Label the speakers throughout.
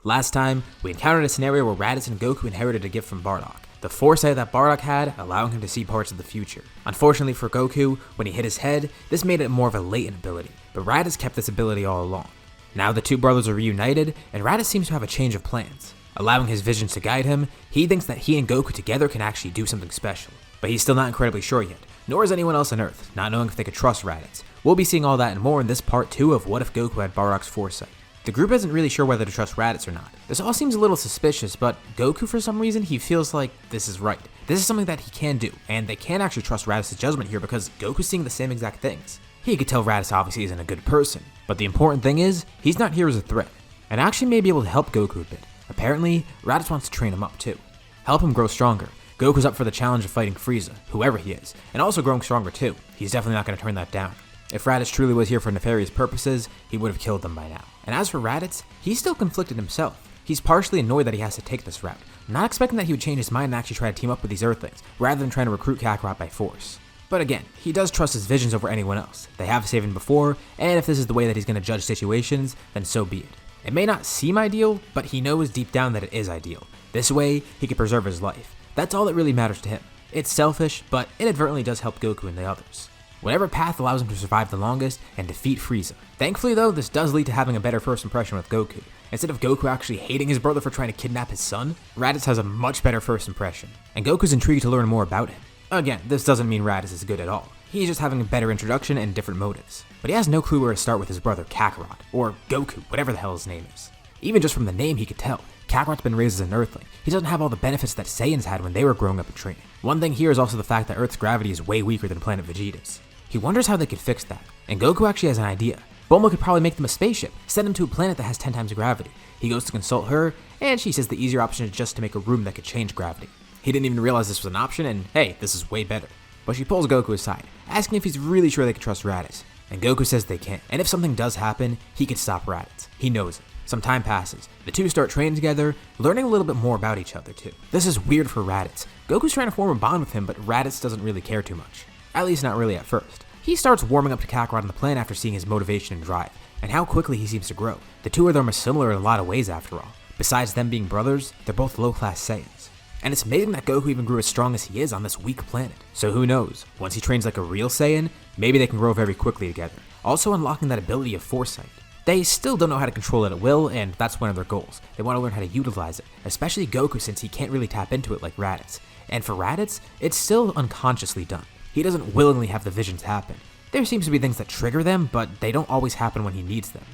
Speaker 1: Last time, we encountered a scenario where Raditz and Goku inherited a gift from Bardock, the foresight that Bardock had, allowing him to see parts of the future. Unfortunately for Goku, when he hit his head, this made it more of a latent ability, but Raditz kept this ability all along. Now the two brothers are reunited, and Raditz seems to have a change of plans. Allowing his visions to guide him, he thinks that he and Goku together can actually do something special. But he's still not incredibly sure yet, nor is anyone else on Earth, not knowing if they could trust Raditz. We'll be seeing all that and more in this part 2 of What If Goku Had Bardock's Foresight. The group isn't really sure whether to trust Raditz or not. This all seems a little suspicious, but Goku, for some reason, he feels like this is right. This is something that he can do, and they can't actually trust Raditz's judgment here because Goku's seeing the same exact things. He could tell Raditz obviously isn't a good person, but the important thing is, he's not here as a threat, and actually may be able to help Goku a bit. Apparently, Raditz wants to train him up too. Help him grow stronger. Goku's up for the challenge of fighting Frieza, whoever he is, and also growing stronger too. He's definitely not going to turn that down. If Raditz truly was here for nefarious purposes, he would have killed them by now. And as for Raditz, he's still conflicted himself. He's partially annoyed that he has to take this route, not expecting that he would change his mind and actually try to team up with these Earthlings, rather than trying to recruit Kakarot by force. But again, he does trust his visions over anyone else. They have saved him before, and if this is the way that he's going to judge situations, then so be it. It may not seem ideal, but he knows deep down that it is ideal. This way, he can preserve his life. That's all that really matters to him. It's selfish, but inadvertently does help Goku and the others. Whatever path allows him to survive the longest and defeat Frieza. Thankfully though, this does lead to having a better first impression with Goku. Instead of Goku actually hating his brother for trying to kidnap his son, Raditz has a much better first impression, and Goku's intrigued to learn more about him. Again, this doesn't mean Raditz is good at all. He's just having a better introduction and different motives. But he has no clue where to start with his brother Kakarot, or Goku, whatever the hell his name is. Even just from the name he could tell, Kakarot's been raised as an Earthling. He doesn't have all the benefits that Saiyans had when they were growing up and training. One thing here is also the fact that Earth's gravity is way weaker than planet Vegeta's. He wonders how they could fix that, and Goku actually has an idea. Bulma could probably make them a spaceship, send him to a planet that has 10 times gravity. He goes to consult her, and she says the easier option is just to make a room that could change gravity. He didn't even realize this was an option, and hey, this is way better. But she pulls Goku aside, asking if he's really sure they can trust Raditz, and Goku says they can't, and if something does happen, he can stop Raditz. He knows it. Some time passes. The two start training together, learning a little bit more about each other too. This is weird for Raditz. Goku's trying to form a bond with him, but Raditz doesn't really care too much. At least not really at first. He starts warming up to Kakarot on the planet after seeing his motivation and drive, and how quickly he seems to grow. The two of them are similar in a lot of ways after all. Besides them being brothers, they're both low-class Saiyans. And it's amazing that Goku even grew as strong as he is on this weak planet. So who knows, once he trains like a real Saiyan, maybe they can grow very quickly together. Also unlocking that ability of foresight. They still don't know how to control it at will, and that's one of their goals. They want to learn how to utilize it, especially Goku since he can't really tap into it like Raditz. And for Raditz, it's still unconsciously done. He doesn't willingly have the visions happen. There seems to be things that trigger them, but they don't always happen when he needs them.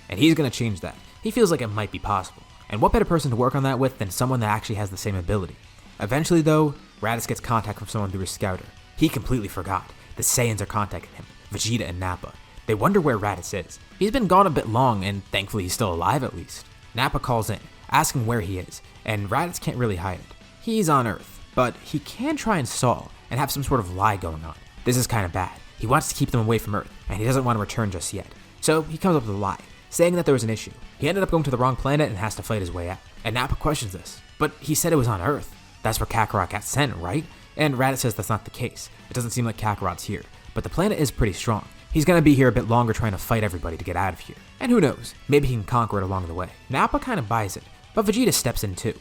Speaker 1: And he's going to change that. He feels like it might be possible. And what better person to work on that with than someone that actually has the same ability? Eventually though, Raditz gets contact from someone through his scouter. He completely forgot. The Saiyans are contacting him, Vegeta and Nappa. They wonder where Raditz is. He's been gone a bit long, and thankfully he's still alive at least. Nappa calls in, asking where he is, and Raditz can't really hide it. He's on Earth, but he can try and stall, and have some sort of lie going on. This is kind of bad. He wants to keep them away from Earth, and he doesn't want to return just yet. So he comes up with a lie, saying that there was an issue. He ended up going to the wrong planet and has to fight his way out. And Nappa questions this, but he said it was on Earth. That's where Kakarot got sent, right? And Raditz says that's not the case. It doesn't seem like Kakarot's here, but the planet is pretty strong. He's gonna be here a bit longer trying to fight everybody to get out of here. And who knows, maybe he can conquer it along the way. Nappa kind of buys it, but Vegeta steps in too.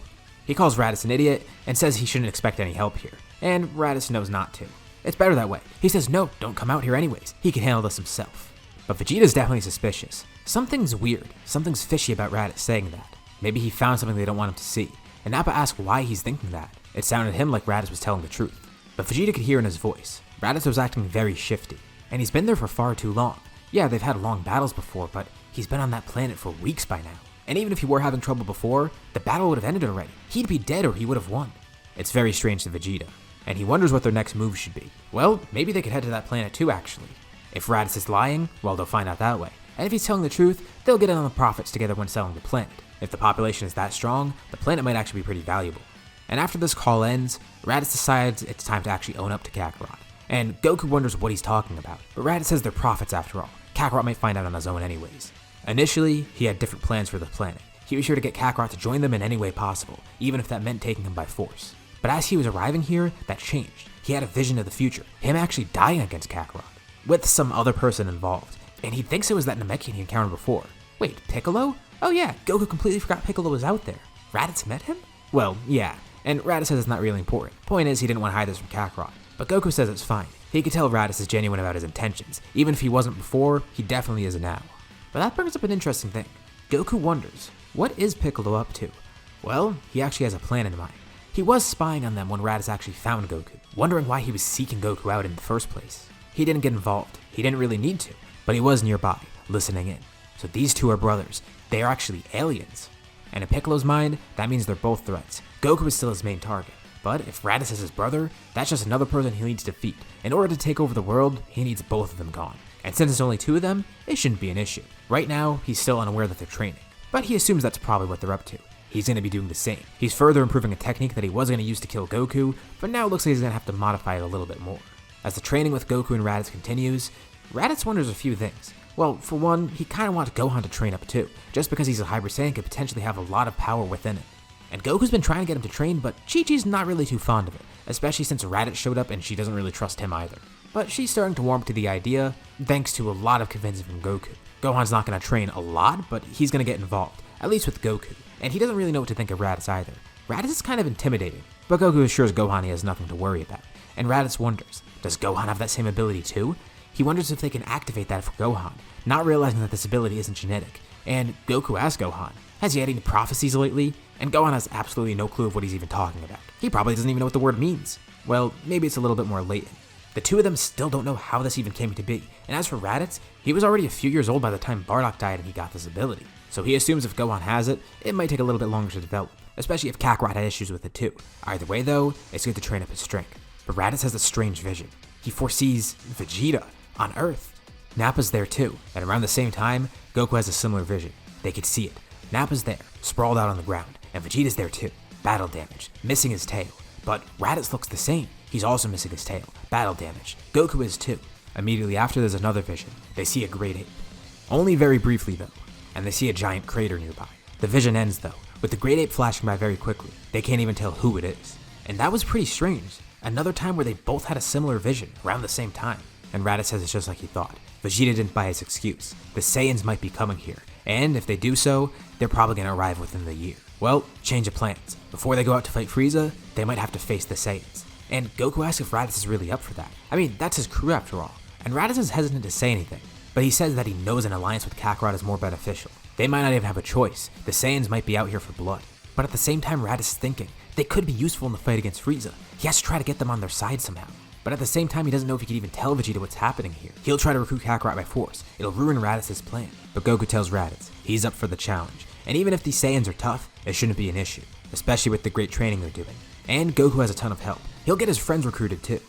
Speaker 1: He calls Raditz an idiot and says he shouldn't expect any help here, and Raditz knows not to. It's better that way. He says no, don't come out here anyways. He can handle this himself. But Vegeta's definitely suspicious. Something's weird. Something's fishy about Raditz saying that. Maybe he found something they don't want him to see. And Nappa asks why he's thinking that. It sounded to him like Raditz was telling the truth. But Vegeta could hear in his voice. Raditz was acting very shifty. And he's been there for far too long. Yeah, they've had long battles before, but he's been on that planet for weeks by now. And even if he were having trouble before, the battle would have ended already. He'd be dead or he would have won. It's very strange to Vegeta. And he wonders what their next move should be. Well, maybe they could head to that planet too, actually. If Raditz is lying, well, they'll find out that way. And if he's telling the truth, they'll get in on the profits together when selling the planet. If the population is that strong, the planet might actually be pretty valuable. And after this call ends, Raditz decides it's time to actually own up to Kakarot. And Goku wonders what he's talking about. But Raditz says they're profits after all. Kakarot might find out on his own anyways. Initially, he had different plans for the planet. He was sure to get Kakarot to join them in any way possible, even if that meant taking him by force. But as he was arriving here, that changed. He had a vision of the future, him actually dying against Kakarot, with some other person involved, and he thinks it was that Namekian he encountered before. Wait, Piccolo? Oh yeah, Goku completely forgot Piccolo was out there. Raditz met him? Well, yeah, and Raditz says it's not really important. Point is, he didn't want to hide this from Kakarot. But Goku says it's fine. He could tell Raditz is genuine about his intentions. Even if he wasn't before, he definitely is now. But that brings up an interesting thing. Goku wonders, what is Piccolo up to? Well, he actually has a plan in mind. He was spying on them when Raditz actually found Goku, wondering why he was seeking Goku out in the first place. He didn't get involved. He didn't really need to, but he was nearby, listening in. So these two are brothers. They are actually aliens. And in Piccolo's mind, that means they're both threats. Goku is still his main target. But if Raditz is his brother, that's just another person he needs to defeat. In order to take over the world, he needs both of them gone. And since it's only two of them, it shouldn't be an issue. Right now, he's still unaware that they're training. But he assumes that's probably what they're up to. He's going to be doing the same. He's further improving a technique that he was going to use to kill Goku, but now it looks like he's going to have to modify it a little bit more. As the training with Goku and Raditz continues, Raditz wonders a few things. Well, for one, he kind of wants Gohan to train up too, just because he's a Hyper Saiyan could potentially have a lot of power within it. And Goku's been trying to get him to train, but Chi-Chi's not really too fond of it, especially since Raditz showed up and she doesn't really trust him either. But she's starting to warm to the idea, thanks to a lot of convincing from Goku. Gohan's not going to train a lot, but he's going to get involved, at least with Goku. And he doesn't really know what to think of Raditz either. Raditz is kind of intimidating, but Goku assures Gohan he has nothing to worry about. And Raditz wonders, does Gohan have that same ability too? He wonders if they can activate that for Gohan, not realizing that this ability isn't genetic. And Goku asks Gohan, has he had any prophecies lately? And Gohan has absolutely no clue of what he's even talking about. He probably doesn't even know what the word means. Well, maybe it's a little bit more latent. The two of them still don't know how this even came to be. And as for Raditz, he was already a few years old by the time Bardock died and he got this ability. So he assumes if Gohan has it, it might take a little bit longer to develop, especially if Kakarot had issues with it too. Either way though, it's good to train up his strength. But Raditz has a strange vision. He foresees Vegeta on Earth. Nappa's there too, and around the same time, Goku has a similar vision. They could see it. Nappa's there, sprawled out on the ground, and Vegeta's there too, battle damaged, missing his tail. But Raditz looks the same. He's also missing his tail, battle damaged. Goku is too. Immediately after, there's another vision. They see a great ape. Only very briefly though, and they see a giant crater nearby. The vision ends though, with the great ape flashing by very quickly. They can't even tell who it is. And that was pretty strange. Another time where they both had a similar vision around the same time. And Raditz says it's just like he thought. Vegeta didn't buy his excuse. The Saiyans might be coming here, and if they do so, they're probably going to arrive within the year. Well, change of plans. Before they go out to fight Frieza, they might have to face the Saiyans. And Goku asks if Raditz is really up for that. I mean, that's his crew after all. And Raditz is hesitant to say anything, but he says that he knows an alliance with Kakarot is more beneficial. They might not even have a choice. The Saiyans might be out here for blood. But at the same time, Raditz is thinking they could be useful in the fight against Frieza. He has to try to get them on their side somehow. But at the same time, he doesn't know if he can even tell Vegeta what's happening here. He'll try to recruit Kakarot by force. It'll ruin Raditz's plan. But Goku tells Raditz he's up for the challenge. And even if these Saiyans are tough, it shouldn't be an issue, especially with the great training they're doing. And Goku has a ton of help. He'll get his friends recruited too.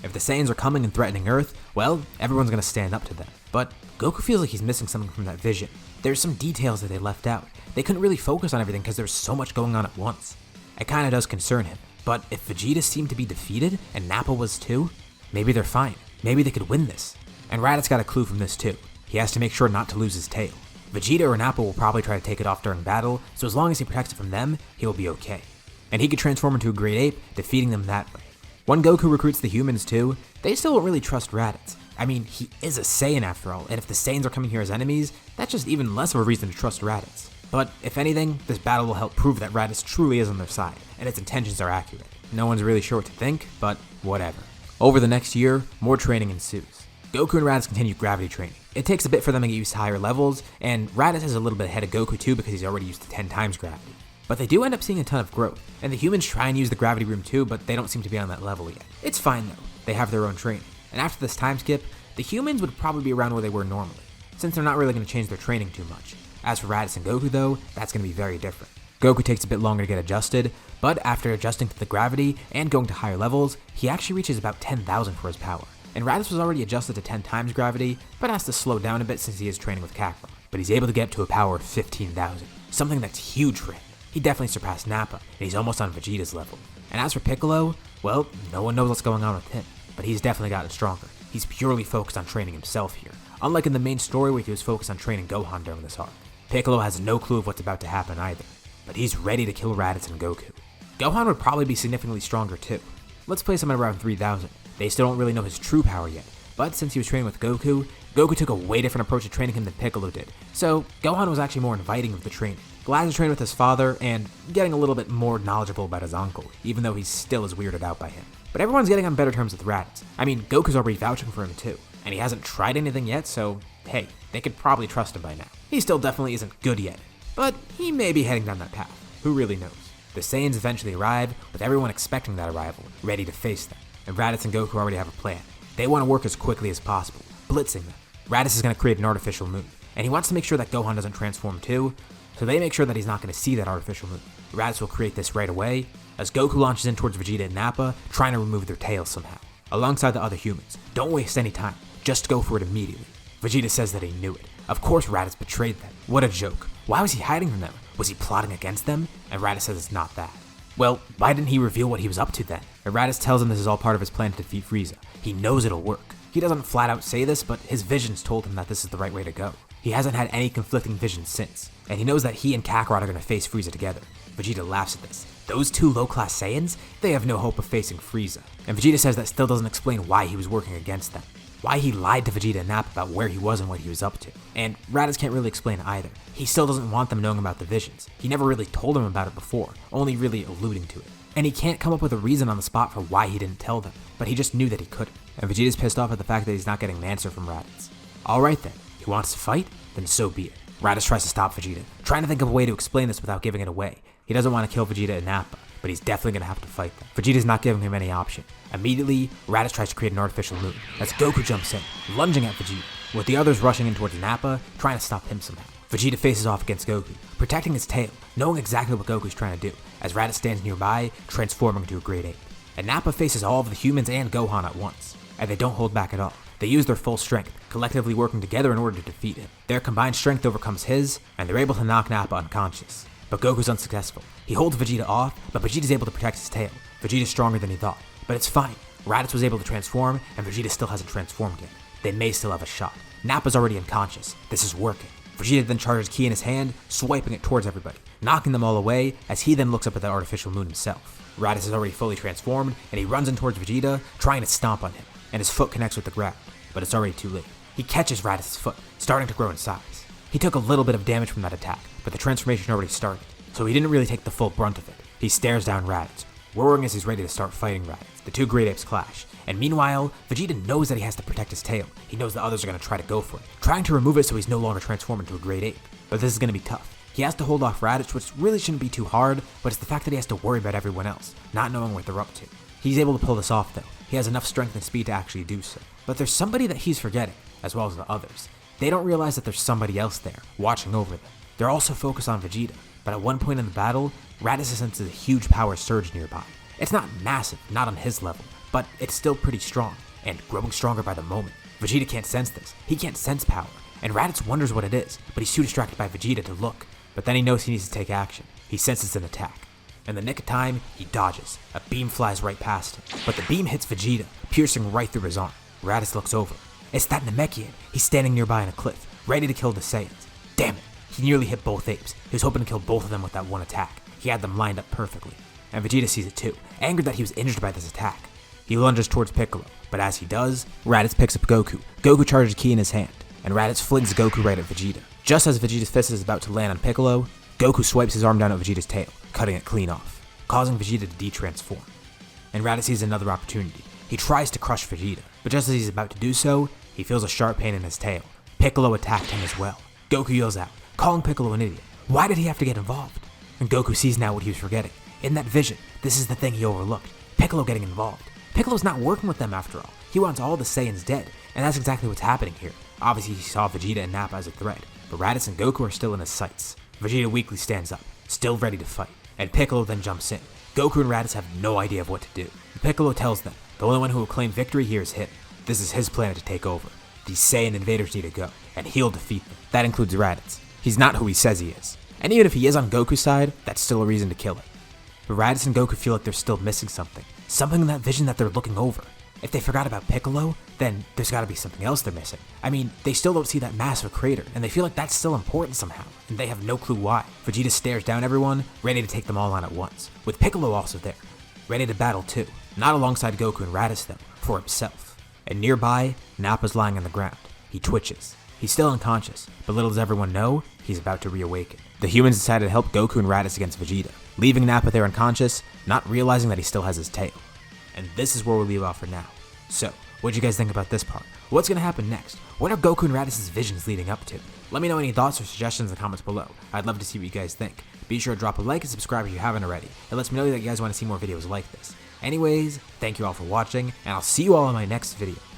Speaker 1: If the Saiyans are coming and threatening Earth, well, everyone's gonna stand up to them. But Goku feels like he's missing something from that vision. There's some details that they left out. They couldn't really focus on everything because there's so much going on at once. It kinda does concern him. But if Vegeta seemed to be defeated, and Nappa was too, maybe they're fine. Maybe they could win this. And Raditz got a clue from this too. He has to make sure not to lose his tail. Vegeta or Nappa will probably try to take it off during battle, so as long as he protects it from them, he'll be okay. And he could transform into a great ape, defeating them that way. When Goku recruits the humans too, they still don't really trust Raditz. I mean, he is a Saiyan after all, and if the Saiyans are coming here as enemies, that's just even less of a reason to trust Raditz. But if anything, this battle will help prove that Raditz truly is on their side, and its intentions are accurate. No one's really sure what to think, but whatever. Over the next year, more training ensues. Goku and Raditz continue gravity training. It takes a bit for them to get used to higher levels, and Raditz is a little bit ahead of Goku too because he's already used to 10 times gravity. But they do end up seeing a ton of growth, and the humans try and use the gravity room too, but they don't seem to be on that level yet. It's fine though, they have their own training. And after this time skip, the humans would probably be around where they were normally, since they're not really going to change their training too much. As for Raditz and Goku though, that's going to be very different. Goku takes a bit longer to get adjusted, but after adjusting to the gravity and going to higher levels, he actually reaches about 10,000 for his power. And Raditz was already adjusted to 10 times gravity, but has to slow down a bit since he is training with Kakarot. But he's able to get to a power of 15,000, something that's huge for him. He definitely surpassed Nappa, and he's almost on Vegeta's level. And as for Piccolo, well, no one knows what's going on with him, but he's definitely gotten stronger. He's purely focused on training himself here, unlike in the main story where he was focused on training Gohan during this arc. Piccolo has no clue of what's about to happen either, but he's ready to kill Raditz and Goku. Gohan would probably be significantly stronger too. Let's place him at around 3,000. They still don't really know his true power yet, But since he was training with Goku, Goku took a way different approach to training him than Piccolo did. So Gohan was actually more inviting of the training, glad to train with his father, and getting a little bit more knowledgeable about his uncle, even though he still is weirded out by him. But everyone's getting on better terms with Raditz. I mean, Goku's already vouching for him too, and he hasn't tried anything yet, so hey, they could probably trust him by now. He still definitely isn't good yet, but he may be heading down that path. Who really knows? The Saiyans eventually arrive, with everyone expecting that arrival, ready to face them. And Raditz and Goku already have a plan. They want to work as quickly as possible, blitzing them. Raditz is going to create an artificial moon, and he wants to make sure that Gohan doesn't transform too, so they make sure that he's not going to see that artificial moon. Raditz will create this right away, as Goku launches in towards Vegeta and Nappa, trying to remove their tails somehow, alongside the other humans. Don't waste any time, just go for it immediately. Vegeta says that he knew it. Of course Raditz betrayed them. What a joke. Why was he hiding from them? Was he plotting against them? And Raditz says it's not that. Well, why didn't he reveal what he was up to then? And Raditz tells him this is all part of his plan to defeat Frieza. He knows it'll work. He doesn't flat out say this, but his visions told him that this is the right way to go. He hasn't had any conflicting visions since, and he knows that he and Kakarot are going to face Frieza together. Vegeta laughs at this. Those two low-class Saiyans? They have no hope of facing Frieza. And Vegeta says that still doesn't explain why he was working against them. Why he lied to Vegeta and Nappa about where he was and what he was up to. And Raditz can't really explain either. He still doesn't want them knowing about the visions. He never really told them about it before, only really alluding to it. And he can't come up with a reason on the spot for why he didn't tell them, but he just knew that he couldn't. And Vegeta's pissed off at the fact that he's not getting an answer from Raditz. Alright then, he wants to fight? Then so be it. Raditz tries to stop Vegeta, trying to think of a way to explain this without giving it away. He doesn't want to kill Vegeta and Nappa, but he's definitely going to have to fight them. Vegeta's not giving him any option. Immediately, Raditz tries to create an artificial moon, as Goku jumps in, lunging at Vegeta, with the others rushing in towards Nappa, trying to stop him somehow. Vegeta faces off against Goku, protecting his tail, knowing exactly what Goku's trying to do, as Raditz stands nearby, transforming into a great ape. And Nappa faces all of the humans and Gohan at once, and they don't hold back at all. They use their full strength, collectively working together in order to defeat him. Their combined strength overcomes his, and they're able to knock Nappa unconscious. But Goku's unsuccessful. He holds Vegeta off, but Vegeta's able to protect his tail. Vegeta's stronger than he thought, but it's fine. Raditz was able to transform, and Vegeta still hasn't transformed yet. They may still have a shot. Nappa's already unconscious. This is working. Vegeta then charges Ki in his hand, swiping it towards everybody, knocking them all away, as he then looks up at the artificial moon himself. Raditz is already fully transformed, and he runs in towards Vegeta, trying to stomp on him, and his foot connects with the ground, but it's already too late. He catches Raditz's foot, starting to grow in size. He took a little bit of damage from that attack, but the transformation already started, so he didn't really take the full brunt of it. He stares down Raditz, roaring as he's ready to start fighting Raditz. The two great apes clash, and meanwhile, Vegeta knows that he has to protect his tail. He knows the others are going to try to go for it, trying to remove it so he's no longer transformed into a great ape. But this is going to be tough. He has to hold off Raditz, which really shouldn't be too hard, but it's the fact that he has to worry about everyone else, not knowing what they're up to. He's able to pull this off though. He has enough strength and speed to actually do so. But there's somebody that he's forgetting, as well as the others. They don't realize that there's somebody else there, watching over them. They're also focused on Vegeta, but at one point in the battle, Raditz senses a huge power surge nearby. It's not massive, not on his level, but it's still pretty strong, and growing stronger by the moment. Vegeta can't sense this. He can't sense power, and Raditz wonders what it is, but he's too distracted by Vegeta to look. But then he knows he needs to take action. He senses an attack. In the nick of time, he dodges. A beam flies right past him, but the beam hits Vegeta, piercing right through his arm. Raditz looks over. It's that Namekian. He's standing nearby on a cliff, ready to kill the Saiyans. Damn it, he nearly hit both apes. He was hoping to kill both of them with that one attack. He had them lined up perfectly. And Vegeta sees it too, angered that he was injured by this attack. He lunges towards Piccolo, but as he does, Raditz picks up Goku. Goku charges Ki in his hand, and Raditz flings Goku right at Vegeta. Just as Vegeta's fist is about to land on Piccolo, Goku swipes his arm down at Vegeta's tail, cutting it clean off, causing Vegeta to de-transform. And Raditz sees another opportunity. He tries to crush Vegeta, but just as he's about to do so, he feels a sharp pain in his tail. Piccolo attacked him as well. Goku yells out, calling Piccolo an idiot. Why did he have to get involved? And Goku sees now what he was forgetting. In that vision, this is the thing he overlooked. Piccolo getting involved. Piccolo's not working with them after all. He wants all the Saiyans dead, and that's exactly what's happening here. Obviously he saw Vegeta and Nappa as a threat, but Raditz and Goku are still in his sights. Vegeta weakly stands up, still ready to fight, and Piccolo then jumps in. Goku and Raditz have no idea of what to do. Piccolo tells them, the only one who will claim victory here is him. This is his planet to take over. These Saiyan invaders need to go, and he'll defeat them. That includes Raditz. He's not who he says he is. And even if he is on Goku's side, that's still a reason to kill him. But Raditz and Goku feel like they're still missing something. Something in that vision that they're looking over. If they forgot about Piccolo, then there's gotta be something else they're missing. I mean, they still don't see that massive crater, and they feel like that's still important somehow, and they have no clue why. Vegeta stares down everyone, ready to take them all on at once, with Piccolo also there, ready to battle too. Not alongside Goku and Raditz though, for himself. And nearby, Nappa's lying on the ground. He twitches. He's still unconscious, but little does everyone know, he's about to reawaken. The humans decided to help Goku and Raditz against Vegeta, leaving Nappa there unconscious, not realizing that he still has his tail. And this is where we'll leave off for now. So, what'd you guys think about this part? What's gonna happen next? What are Goku and Raditz's visions leading up to? Let me know any thoughts or suggestions in the comments below. I'd love to see what you guys think. Be sure to drop a like and subscribe if you haven't already. It lets me know that you guys want to see more videos like this. Anyways, thank you all for watching, and I'll see you all in my next video.